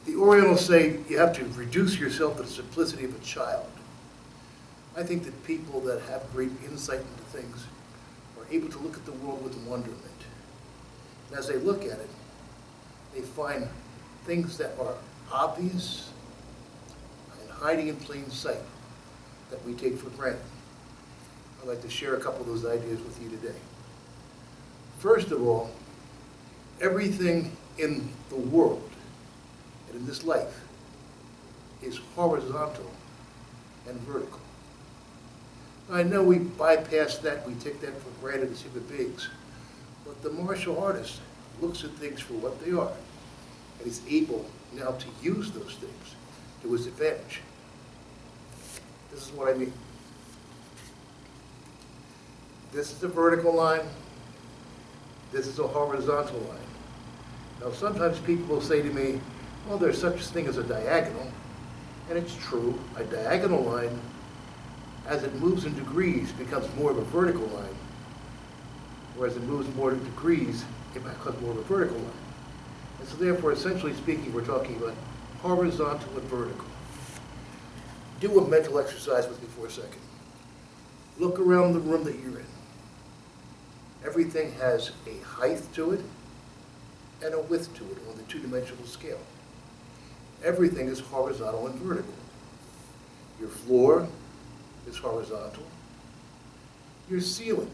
The Orientals say you have to reduce yourself to the simplicity of a child. I think that people that have great insight into things are able to look at the world with wonderment. And as they look at it, they find things that are obvious and hiding in plain sight that we take for granted. I'd like to share a couple of those ideas with you today. First of all, everything in the world and in this life is horizontal and vertical. I know we bypass that, we take that for granted as human beings, but the martial artist looks at things for what they are and is able now to use those things to his advantage. This is what I mean. This is a vertical line, this is a horizontal line. Now sometimes people will say to me, well, there's such a thing as a diagonal, and it's true. A diagonal line, as it moves in degrees, becomes more of a vertical line, whereas it moves more in degrees, it becomes more of a vertical line. And so therefore, essentially speaking, we're talking about horizontal and vertical. Do a mental exercise with me for a second. Look around the room that you're in. Everything has a height to it and a width to it on the two-dimensional scale. Everything is horizontal and vertical. Your floor is horizontal. Your ceiling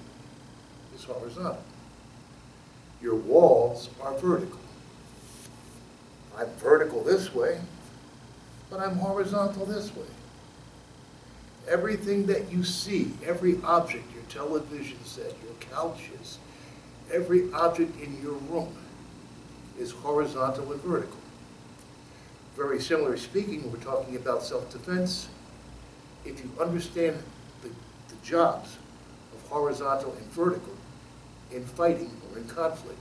is horizontal. Your walls are vertical. I'm vertical this way, but I'm horizontal this way. Everything that you see, every object, your television set, your couches, every object in your room is horizontal and vertical. Very similarly speaking, when we're talking about self-defense, if you understand the jobs of horizontal and vertical in fighting or in conflict,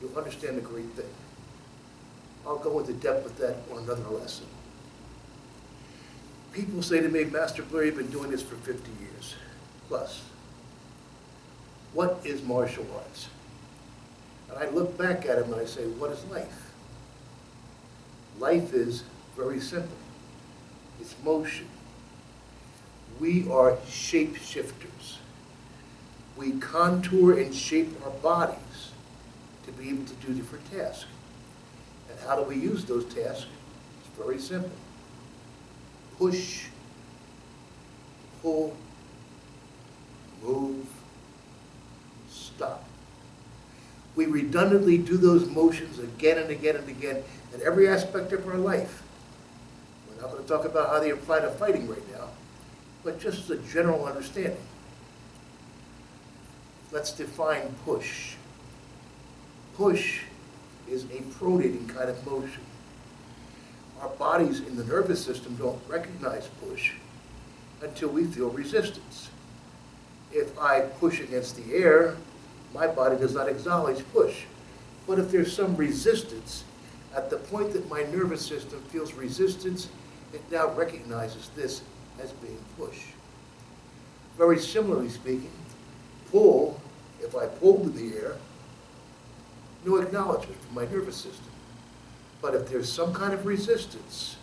you'll understand a great thing. I'll go into depth with that on another lesson. People say to me, Master Blair, you've been doing this for 50 years plus. What is martial arts? And I look back at him and I say, what is life? Life is very simple. It's motion. We are shape-shifters. We contour and shape our bodies to be able to do different tasks. And how do we use those tasks? It's very simple. Push, pull, move, stop. We redundantly do those motions again and again and again in every aspect of our life. We're not going to talk about how they apply to fighting right now, but just as a general understanding. Let's define push. Push is a pronating kind of motion. Our bodies in the nervous system don't recognize push until we feel resistance. If I push against the air, my body does not acknowledge push. But if there's some resistance, at the point that my nervous system feels resistance, it now recognizes this as being push. Very similarly speaking, pull, if I pulled in the air, no acknowledgement from my nervous system. But if there's some kind of resistance,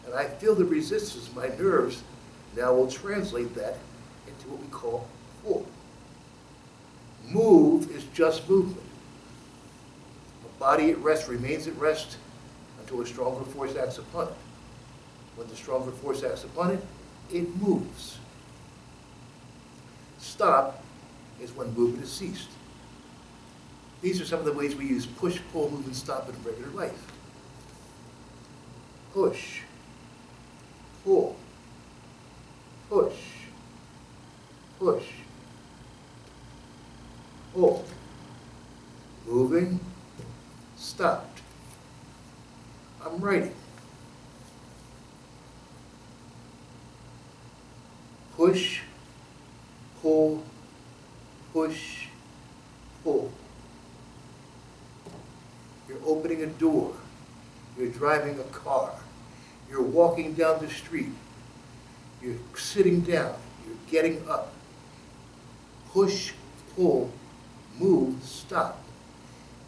and I feel the resistance, my nerves now will translate that into what we call pull. Move is just movement. A body at rest remains at rest until a stronger force acts upon it. When the stronger force acts upon it, it moves. Stop is when movement is ceased. These are some of the ways we use push, pull, move, and stop in regular life. Push, pull, push, push, pull, moving, stopped. I'm writing. Push, pull, push, pull. You're opening a door. You're driving a car. You're walking down the street. You're sitting down. You're getting up. Push, pull, move, stop.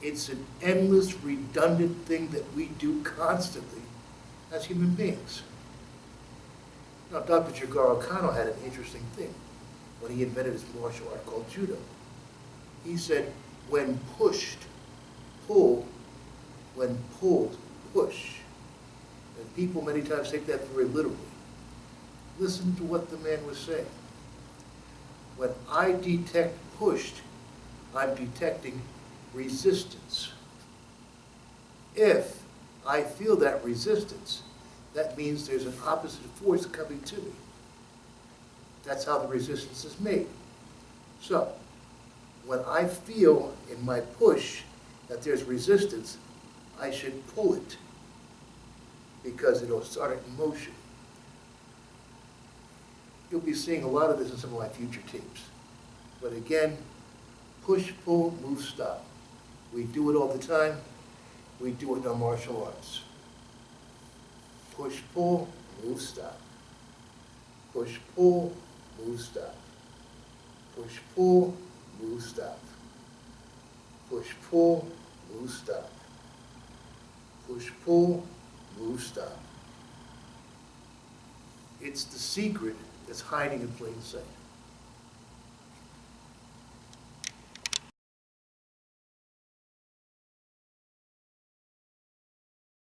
It's an endless, redundant thing that we do constantly as human beings. Now, Dr. Jigoro Kano had an interesting thing when he invented his martial art called judo. He said, when pushed, pull, when pulled, push. And people many times take that very literally. Listen to what the man was saying. When I detect pushed, I'm detecting resistance. If I feel that resistance, that means there's an opposite force coming to me. That's how the resistance is made. So, when I feel in my push that there's resistance, I should pull it because it'll start it in motion. You'll be seeing a lot of this in some of my future tapes. But again, push, pull, move, stop. We do it all the time. We do it in our martial arts. Push, pull, move, stop. Push, pull, move, stop. Push, pull, move, stop. Push, pull, move, stop. Push, pull, move, stop. It's the secret that's hiding in plain sight.